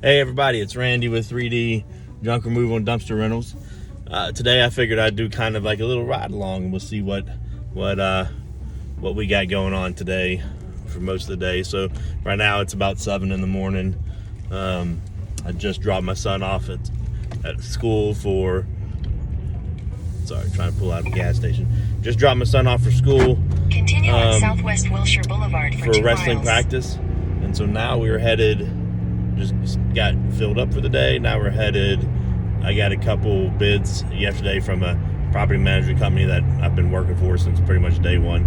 Hey everybody, it's Randy with 3D Junk Removal and Dumpster Rentals. Today I figured I'd do kind of like a little ride along, and we'll see what we got going on today for most of the day. So right now it's about 7 in the morning. I just dropped my son off at school for. Sorry, trying to pull out of a gas station. Just dropped my son off for school. Continue on Southwest Wilshire Boulevard for 2 wrestling miles. practice, and so now we're headed. Just got filled up for the day. Now we're headed. I got a couple bids yesterday from a property management company that I've been working for since pretty much day one,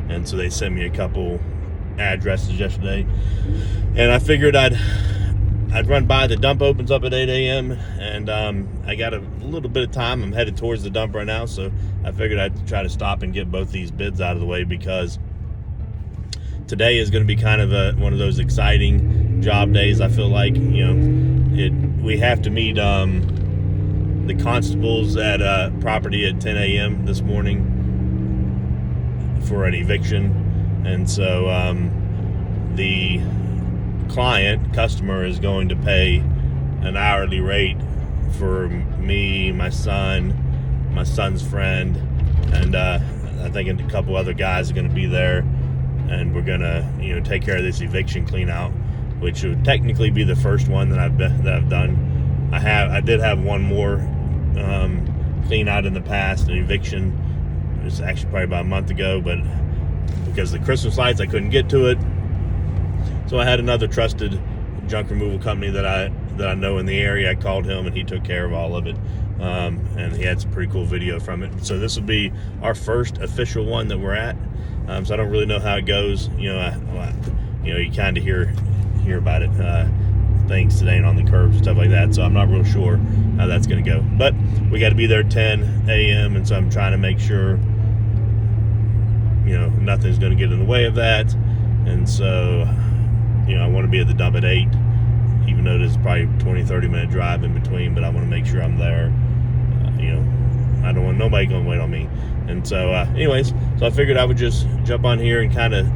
and so they sent me a couple addresses yesterday, and I figured I'd run by. The dump opens up at 8 a.m. and I got a little bit of time. I'm headed towards the dump right now, so I figured I'd try to stop and get both these bids out of the way, because today is going to be kind of one of those exciting job days. I feel like, we have to meet the constables at a property at 10 a.m. this morning for an eviction, and so the customer is going to pay an hourly rate for me, my son's friend, and I think a couple other guys are going to be there, and we're gonna take care of this eviction clean out, which would technically be the first one that I've done. I did have one more clean out in the past, an eviction. It was actually probably about a month ago, but because of the Christmas lights I couldn't get to it. So I had another trusted junk removal company that I know in the area. I called him and he took care of all of it, and he had some pretty cool video from it. So this will be our first official one that we're at. So I don't really know how it goes. You kind of hear about it, things sitting on the curbs and stuff like that. So I'm not real sure how that's going to go. But we got to be there at 10 a.m. and so I'm trying to make sure nothing's going to get in the way of that. And so I want to be at the dump at 8, even though there's probably 20-30 minute drive in between, but I want to make sure I'm there. I don't want nobody going to wait on me. And so anyways, so I figured I would just jump on here and kind of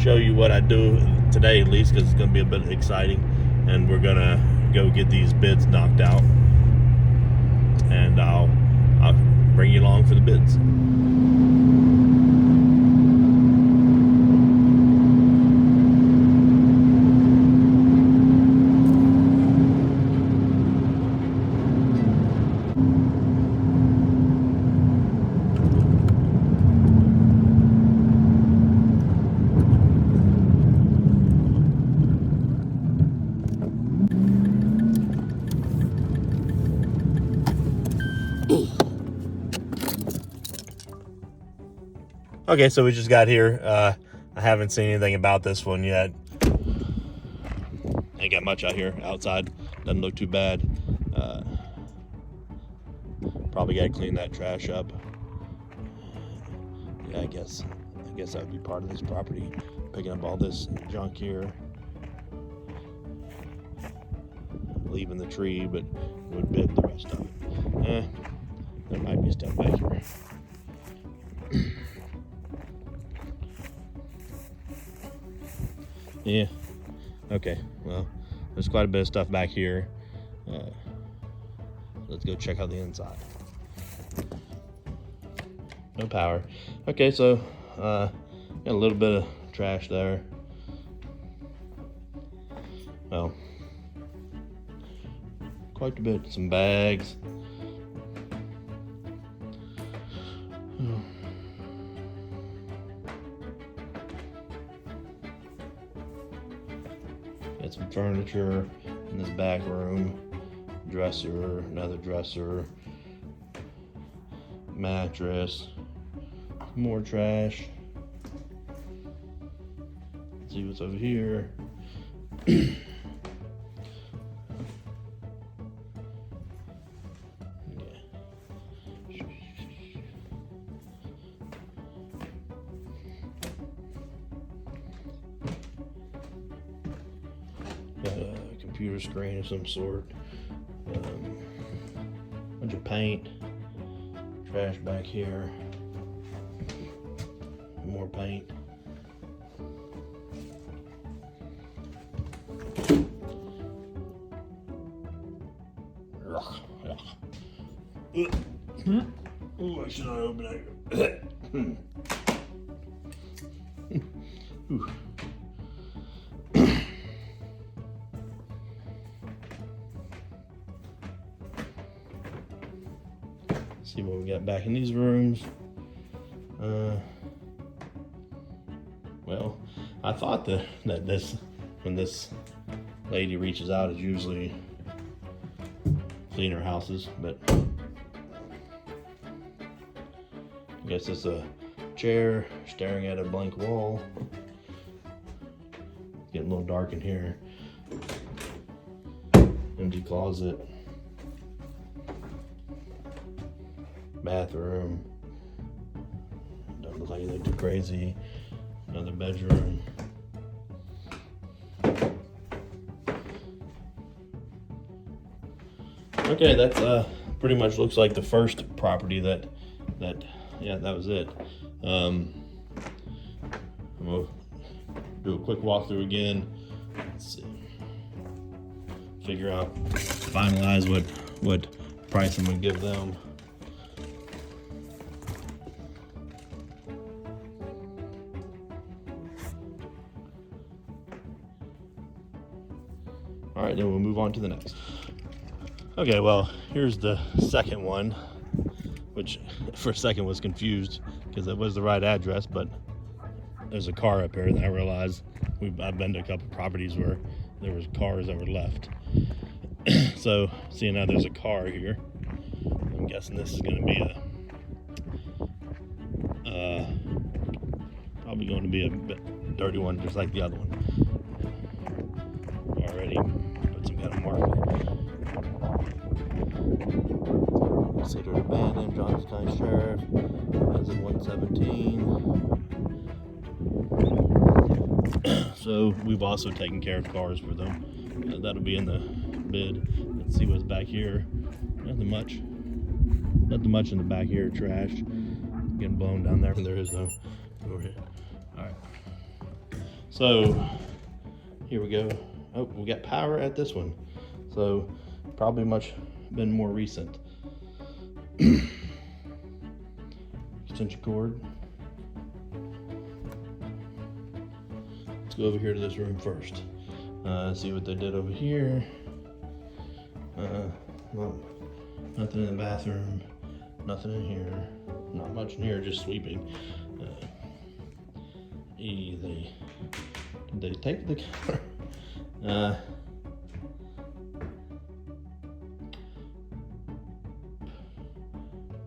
show you what I do today, at least, because it's going to be a bit exciting, and we're going to go get these bids knocked out, and I'll bring you along for the bids. Okay, so we just got here. I haven't seen anything about this one yet. Ain't got much out here outside. Doesn't look too bad. Probably gotta clean that trash up. Yeah, I guess that would be part of this property. Picking up all this junk here. Leaving the tree, but would bid the rest of it. There might be stuff back here. Yeah. Okay. Well, there's quite a bit of stuff back here. Let's go check out the inside. No power. Okay, so got a little bit of trash there. Well, quite a bit. Some bags. Got some furniture in this back room. Dresser, another dresser, mattress, more trash. Let's see what's over here. Got a computer screen of some sort. Bunch of paint. Trash back here. More paint. Oh, I should not open it. See what we got back in these rooms. Well, I thought that this, when this lady reaches out, is usually clean her houses, but I guess it's a chair staring at a blank wall. Getting a little dark in here. Empty closet. Bathroom. Doesn't look like anything too crazy. Another bedroom. Okay, that's pretty much looks like the first property that yeah, that was it. I'm gonna do a quick walkthrough again. Let's see. Figure out, finalize what price I'm gonna give them. All right, then we'll move on to the next. Okay, well, here's the second one, which for a second was confused because it was the right address, but there's a car up here, and I realized I've been to a couple properties where there was cars that were left. So, seeing now there's a car here, I'm guessing this is going to be probably going to be a bit dirty one, just like the other one. Already put some kind of marker. Considered abandoned, Johnson County Sheriff, as of 117. So we've also taken care of cars for them. That'll be in the bid. Let's see what's back here. Nothing much in the back here. Trash getting blown down there. There is no over here. All right. So here we go. Oh, we got power at this one. So probably been more recent. Extension cord. Let's go over here to this room first. See what they did over here. Well, nothing in the bathroom. Nothing in here. Not much in here, just sweeping. Did they take the counter?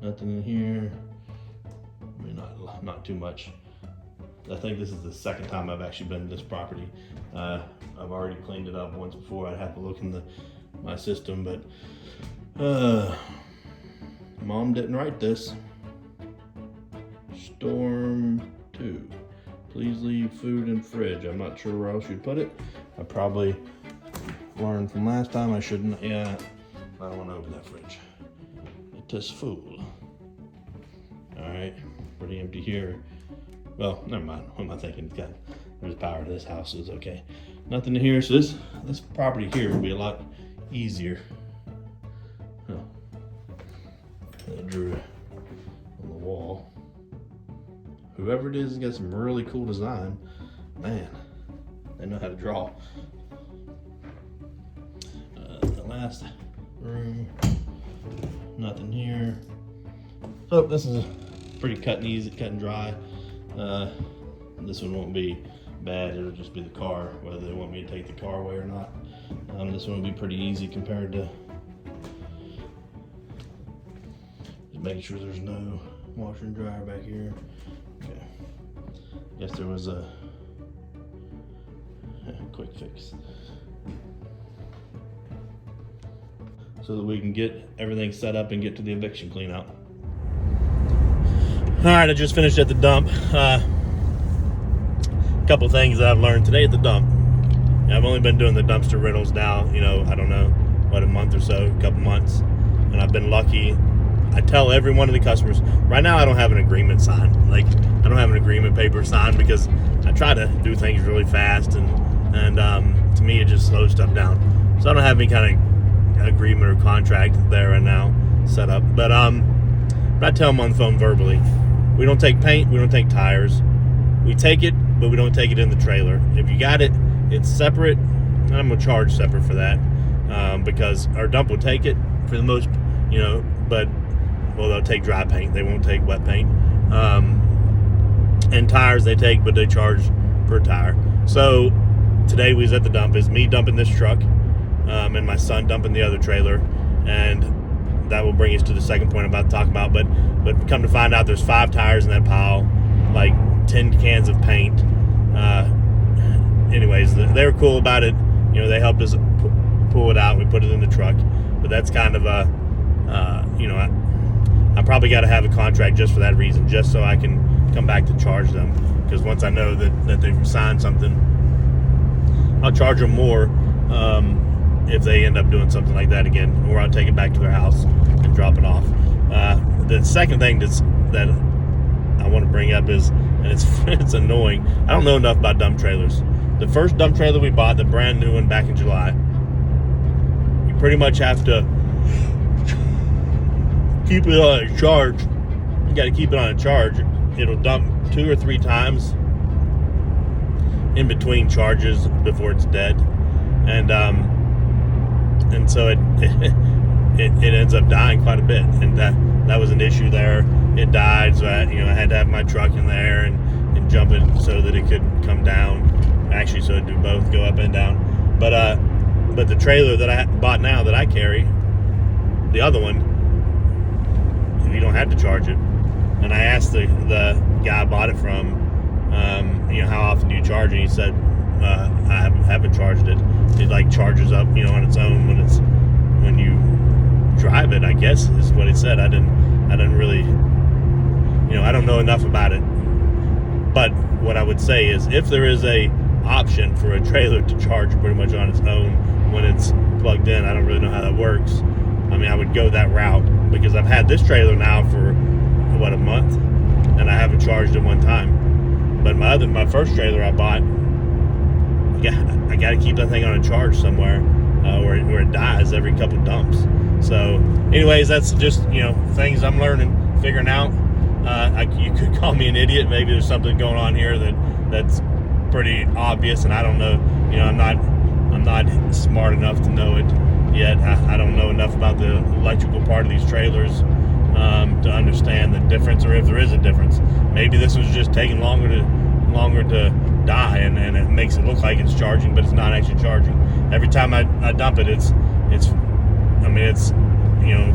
Nothing in here. I mean, not too much. I think this is the second time I've actually been to this property. I've already cleaned it up once before. I'd have to look in my system, but Mom didn't write this. Storm 2. Please leave food in fridge. I'm not sure where else you'd put it. I probably learned from last time I shouldn't. Yeah, I don't want to open that fridge. It is full. All right, pretty empty here. Well, never mind. What am I thinking? There's power to this house, so it's okay. Nothing in here. So this property here will be a lot easier. Oh. I drew on the wall. Whoever it is has got some really cool design. Man, they know how to draw. The last room, nothing here. So this is pretty cut and dry. This one won't be bad. It'll just be the car, whether they want me to take the car away or not. This one will be pretty easy compared to just making sure there's no washer and dryer back here. Okay. Guess there was a quick fix. So that we can get everything set up and get to the eviction clean out. All right, I just finished at the dump. Couple things that I've learned today at the dump. I've only been doing the dumpster rentals now, I don't know, a month or so, a couple months. And I've been lucky. I tell every one of the customers, right now I don't have an agreement signed. I don't have an agreement paper signed because I try to do things really fast and to me it just slows stuff down. So I don't have any kind of agreement or contract there right now. set up. But I tell them on the phone verbally, we don't take paint, we don't take tires. We take it, but we don't take it in the trailer. If you got it, it's separate, and I'm gonna charge separate for that, because our dump will take it for the most, but they'll take dry paint, they won't take wet paint. And tires they take, but they charge per tire. So today we was at the dump. Is me dumping this truck, and my son dumping the other trailer, and that will bring us to the second point I'm about to talk about. But come to find out, there's 5 tires in that pile, like 10 cans of paint. Anyways, they were cool about it. They helped us pull it out. We put it in the truck. But that's kind of a, I probably got to have a contract just for that reason, just so I can come back to charge them. Because once I know that they've signed something, I'll charge them more if they end up doing something like that again, or I'll take it back to their house and drop it off. The second thing that I want to bring up is, and it's annoying, I don't know enough about dump trailers. The first dump trailer we bought, the brand new one back in July, you pretty much have to keep it on a charge. You got to keep it on a charge. It'll dump 2 or 3 times in between charges before it's dead, and so it ends up dying quite a bit, and that was an issue there. It died, so I had to have my truck in there and jump it so that it could come down. Actually, so it'd do both, go up and down. But the trailer that I bought now that I carry, the other one, you don't have to charge it. And I asked the guy I bought it from, how often do you charge it? And he said, I haven't charged it. It like charges up, on its own when you drive it, I guess is what it said. I didn't really, I don't know enough about it. But what I would say is, if there is a option for a trailer to charge pretty much on its own when it's plugged in, I don't really know how that works. I would go that route, because I've had this trailer now for a month, and I haven't charged it one time. But my first trailer I bought, I got to keep that thing on a charge somewhere, where it dies every couple dumps. So anyways, that's just things I'm learning, figuring out. You could call me an idiot. Maybe there's something going on here that's pretty obvious, and I don't know. I'm not smart enough to know it yet. I don't know enough about the electrical part of these trailers to understand the difference, or if there is a difference. Maybe this was just taking longer to die, and it makes it look like it's charging, but it's not actually charging. Every time I dump it, it's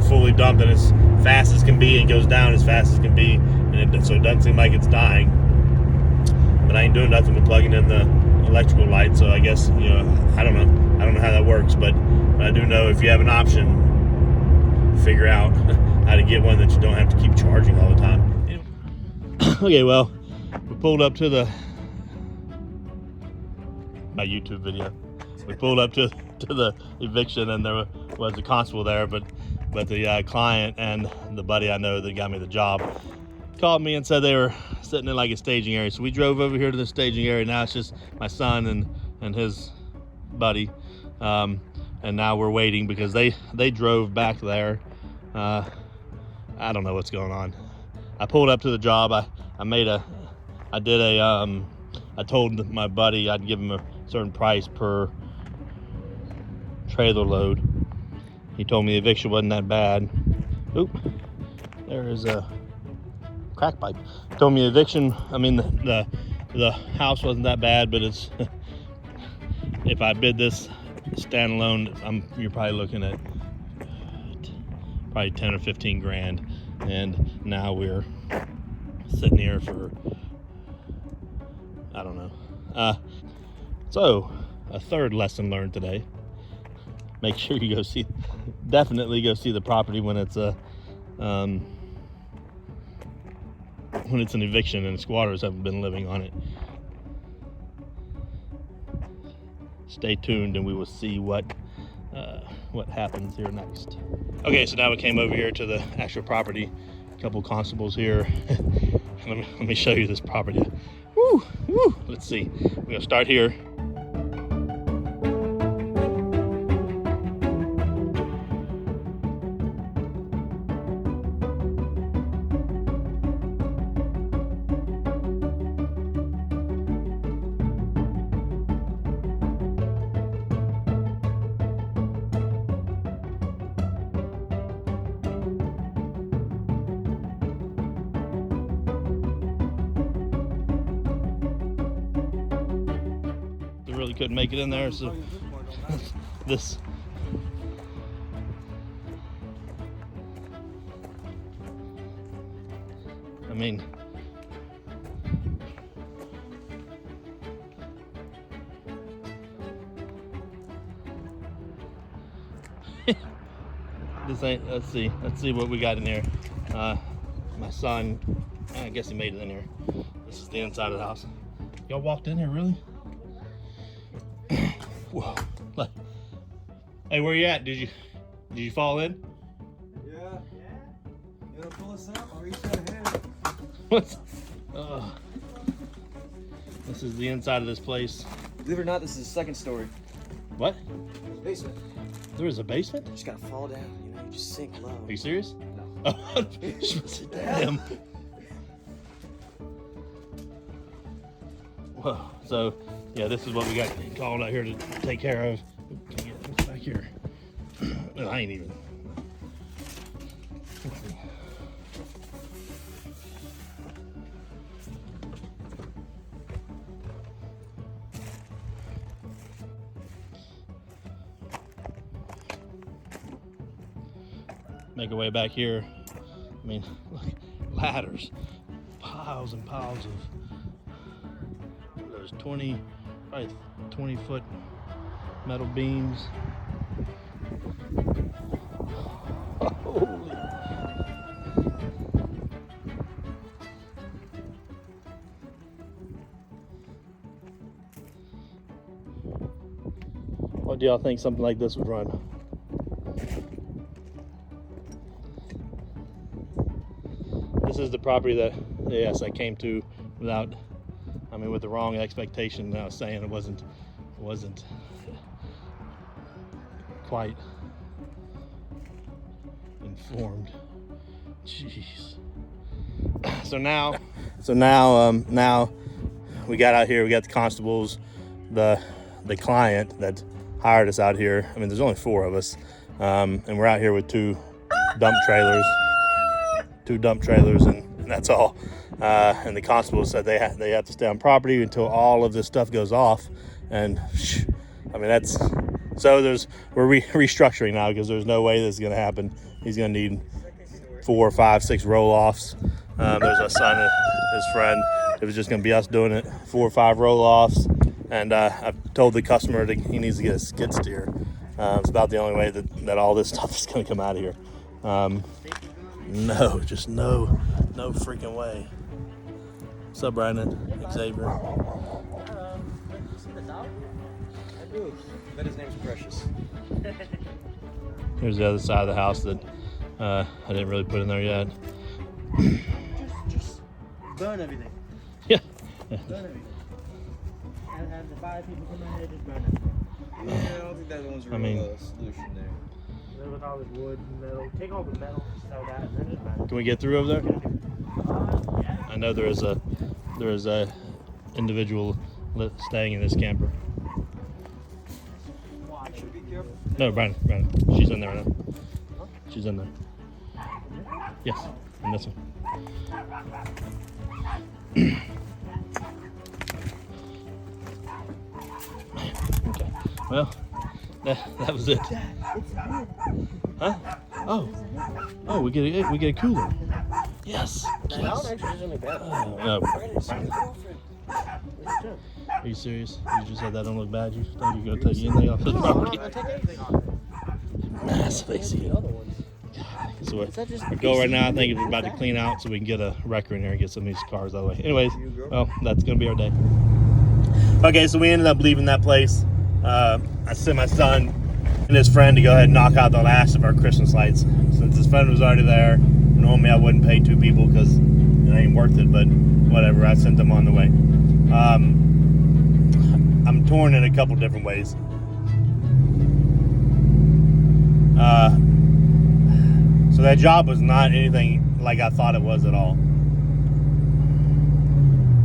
fully dumped and as fast as can be, and goes down as fast as can be, and so it doesn't seem like it's dying. But I ain't doing nothing but plugging in the electrical light, so I guess I don't know how that works, but I do know if you have an option, figure out how to get one that you don't have to keep charging all the time. Okay, well, we pulled up to my YouTube video. We pulled up to the eviction, and there was a constable there, but the client and the buddy I know that got me the job called me and said they were sitting in like a staging area. So we drove over here to the staging area. Now it's just my son and his buddy, and now we're waiting because they drove back there. I don't know what's going on. I pulled up to the job. I told my buddy I'd give him a certain price per trailer load. He told me the eviction wasn't that bad. Oop, there is a crack pipe. Told me the eviction, the house wasn't that bad, but it's if I bid this standalone, you're probably looking at probably 10 or 15 grand, and now we're sitting here for I don't know. So a third lesson learned today: make sure you definitely go see the property when it's an eviction and squatters haven't been living on it. Stay tuned and we will see what happens here next. Okay, so now we came over here to the actual property. A couple constables here. Let me show you this property. Woo! Let's see. We're gonna start here. couldn't make it in there, so this. I mean, this ain't. Let's see what we got in here. My son, I guess he made it in here. This is the inside of the house. Y'all walked in here, really? Whoa! Like, hey, where you at? Did you fall in? Yeah. You wanna pull us up? I'll reach out a hand. What? This is the inside of this place. Believe it or not, this is the second story. What? Basement. There is a basement? You just gotta fall down, you know, you just sink low. Are you serious? No. Oh, damn. Whoa. So, yeah, this is what we got called out here to take care of. Can you get this back here? I ain't even. Make our way back here. I mean, look, ladders, piles and piles of those 20 foot metal beams. Holy. What do y'all think something like this would run? This is the property that, yes, I came to without, I mean, with the wrong expectation. I was saying it wasn't quite informed. Jeez. So now we got out here. We got the constables, the client that hired us out here. I mean, there's only 4 of us, and we're out here with 2 dump trailers, and that's all. And the constables said they have to stay on property until all of this stuff goes off. And I mean, that's so we're restructuring now because there's no way this is gonna happen. He's gonna need 4, 5, 6 roll-offs. There's our son and his friend. It was just gonna be us doing it, 4 or 5 roll-offs. And I've told the customer that he needs to get a skid steer. It's about the only way that all this stuff is gonna come out of here. No, just no freaking way. What's up, Brandon? Xavier. See the dog? I do. I bet his name's Precious. Here's the other side of the house that I didn't really put in there yet. Just burn everything. Yeah. Burn everything. And have the 5 people come in here, just burn everything. Yeah, I don't think that one's a real solution there. With all this wood and metal. Take all the metal, sell that, and then just burn it. Can we get through over there? Yeah. I know there is a individual staying in this camper. Should be careful. No, Brandon. She's in there now. She's in there. Yes, in this one. Okay. Well, that was it. Huh? Oh, we get a cooler. Yes. That actually isn't bad. No. Brandon, see your girlfriend. Are you serious? You just said that don't look bad. You thought you were gonna take anything off this property? I take anything off it. Massive AC. The other ones. So Is that just we go right now. I think it's about to clean out so we can get a wrecker in here and get some of these cars out of the way. Anyways, well, that's gonna be our day. Okay, so we ended up leaving that place. I sent my son and his friend to go ahead and knock out the last of our Christmas lights. Since his friend was already there, normally I wouldn't pay 2 people because it ain't worth it, but whatever, I sent them on the way. I'm torn in a couple different ways. So that job was not anything like I thought it was at all.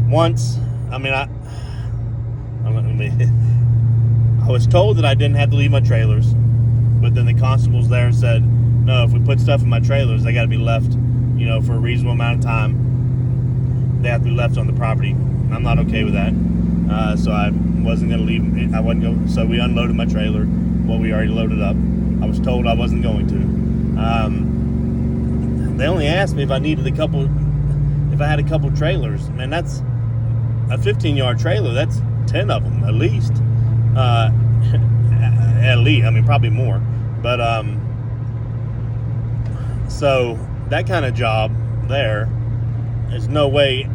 Once, I was told that I didn't have to leave my trailers, but then the constables there said, no, if we put stuff in my trailers, they got to be left, for a reasonable amount of time. They have to be left on the property. I'm not okay with that. So I wasn't going to leave. I wasn't going. So we unloaded my trailer. Well, we already loaded up. I was told I wasn't going to. They only asked me if I needed if I had a couple trailers. Man, that's a 15-yard trailer. That's 10 of them at least. At least, I mean, probably more. But so that kind of job there's no way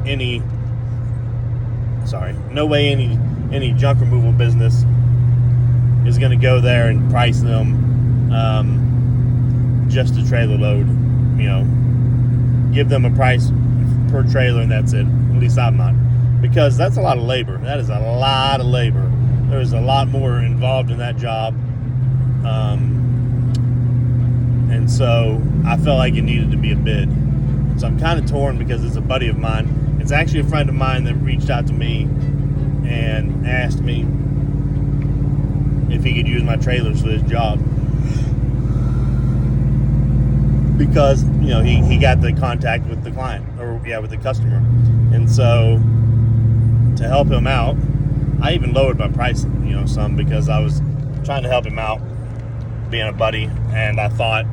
any junk removal business is going to go there and price them just a trailer load. You know, give them a price per trailer and that's it. At least I'm not, because that's a lot of labor. That is a lot of labor. There's a lot more involved in that job, and so I felt like it needed to be a bid. So I'm kind of torn because it's a buddy of mine. It's actually a friend of mine that reached out to me and asked me if he could use my trailers for this job, because you know he got the contact with the client, with the customer, and so to help him out, I even lowered my price, some, because I was trying to help him out, being a buddy, and I thought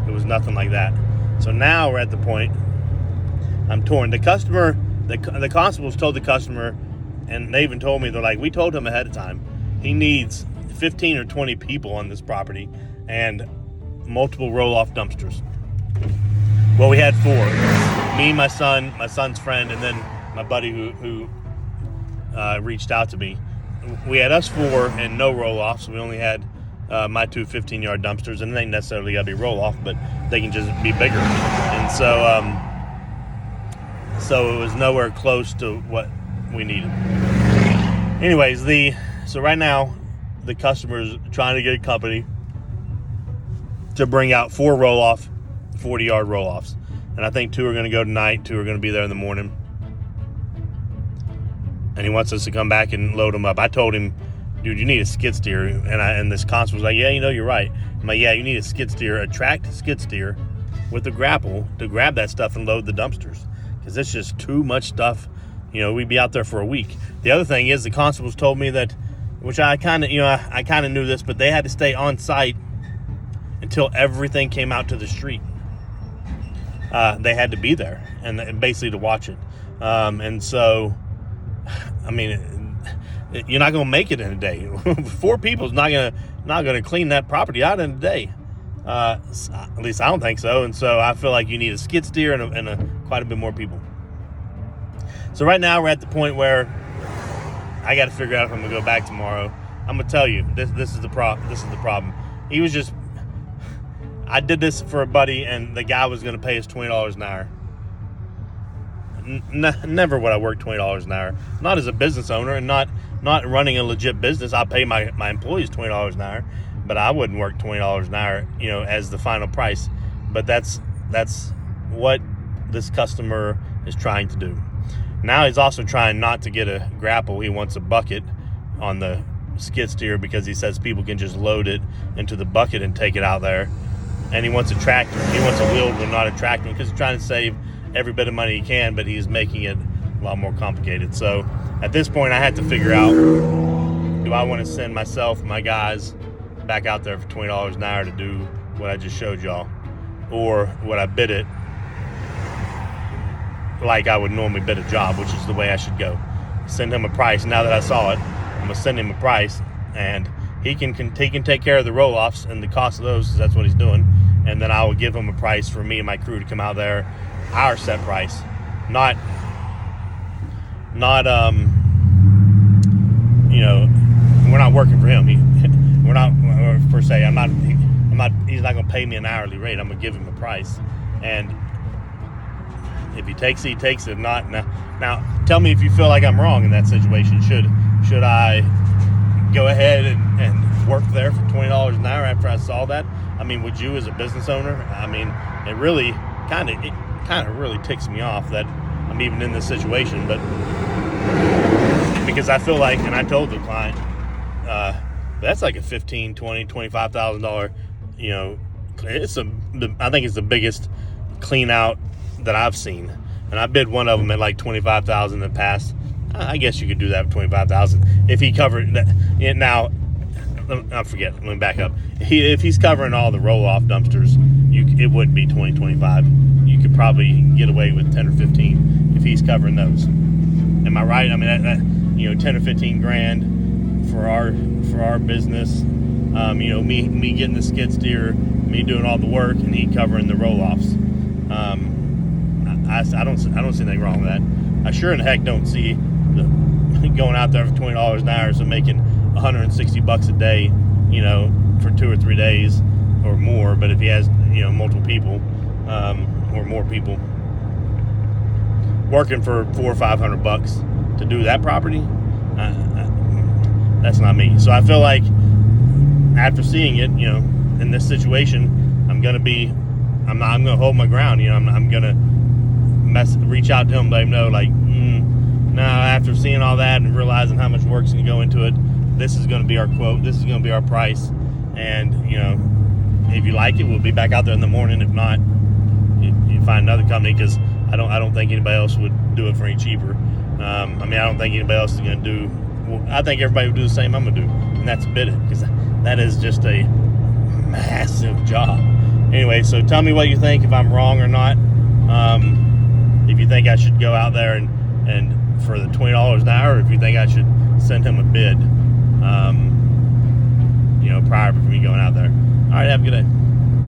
it was nothing like that. So now we're at the point I'm torn. The customer, the constables told the customer, and they even told me, they're like, we told him ahead of time, he needs 15 or 20 people on this property and multiple roll-off dumpsters. Well, we had 4. Me, my son's friend, and then my buddy who reached out to me. We had us 4 and no roll-offs. We only had my 2 15-yard dumpsters, and they ain't necessarily got to be roll-off, but they can just be bigger. And so it was nowhere close to what we needed. Anyways, so right now the customer's trying to get a company to bring out 4 roll-off, 40-yard roll-offs. And I think 2 are going to go tonight, 2 are going to be there in the morning. And he wants us to come back and load them up. I told him, dude, you need a skid steer. And this constable was like, yeah, you're right. I'm like, yeah, you need a skid steer, a tracked skid steer with a grapple to grab that stuff and load the dumpsters. Because it's just too much stuff. We'd be out there for a week. The other thing is, the constables told me that, which I kind of knew this, but they had to stay on site until everything came out to the street. They had to be there and basically to watch it. And so, I mean, you're not going to make it in a day. 4 people is not going to clean that property out in a day. At least I don't think so. And so I feel like you need a skid steer and quite a bit more people. So right now we're at the point where I got to figure out if I'm going to go back tomorrow. I'm going to tell you, this is the problem. He was just, I did this for a buddy, and the guy was going to pay us $20 an hour. Never would I work $20 an hour. Not as a business owner, and not running a legit business. I pay my employees $20 an hour, but I wouldn't work $20 an hour, as the final price. But that's what this customer is trying to do. Now he's also trying not to get a grapple. He wants a bucket on the skid steer, because he says people can just load it into the bucket and take it out there. And he wants a tractor. He wants a wheeled one, not a tractor, because he's trying to save every bit of money he can, but he's making it a lot more complicated. So at this point, I had to figure out, do I want to send myself, my guys, back out there for $20 an hour to do what I just showed y'all, or would I bid it like I would normally bid a job, which is the way I should go. Send him a price. Now that I saw it, I'm gonna send him a price, and he can take care of the roll-offs and the cost of those, because that's what he's doing. And then I will give him a price for me and my crew to come out there, our set price, not we're not working for him. We're not per se. He's not gonna pay me an hourly rate. I'm gonna give him a price, and if he takes it, he takes it. If not, now tell me if you feel like I'm wrong in that situation. Should I go ahead and work there for $20 an hour after I saw that? I mean, would you, as a business owner? I mean, it really kind of really ticks me off that I'm even in this situation. But because I feel like, and I told the client, that's like a $15,000, $20,000, $25,000. I think it's the biggest clean out that I've seen, and I bid one of them at like $25,000 in the past, I guess you could do that for $25,000 if he covered that. Yeah, now, I forget. Let me back up. If he's covering all the roll-off dumpsters, it would be 25. You could probably get away with 10 or 15 if he's covering those. Am I right? I mean, 10 or 15 grand for our business. Me getting the skid steer, me doing all the work, and he covering the roll-offs. I don't see anything wrong with that. I sure in the heck don't see going out there for $20 an hour, so making $160 a day, for 2 or 3 days or more. But if he has, multiple people, or more people working for $400 or $500 to do that property, that's not me. So I feel like after seeing it, in this situation, I'm gonna hold my ground. I'm gonna reach out to him, let him know, like, no, after seeing all that and realizing how much work's gonna go into it, this is gonna be our quote, this is gonna be our price, and if you like it, we'll be back out there in the morning. If not, you find another company, because I don't think anybody else would do it for any cheaper. I don't think anybody else is gonna do. Well, I think everybody would do the same I'm gonna do, and that's bid it, because that is just a massive job. Anyway, so tell me what you think, if I'm wrong or not. If you think I should go out there and for the $20 an hour, or if you think I should send him a bid, prior to me going out there. All right, have a good day.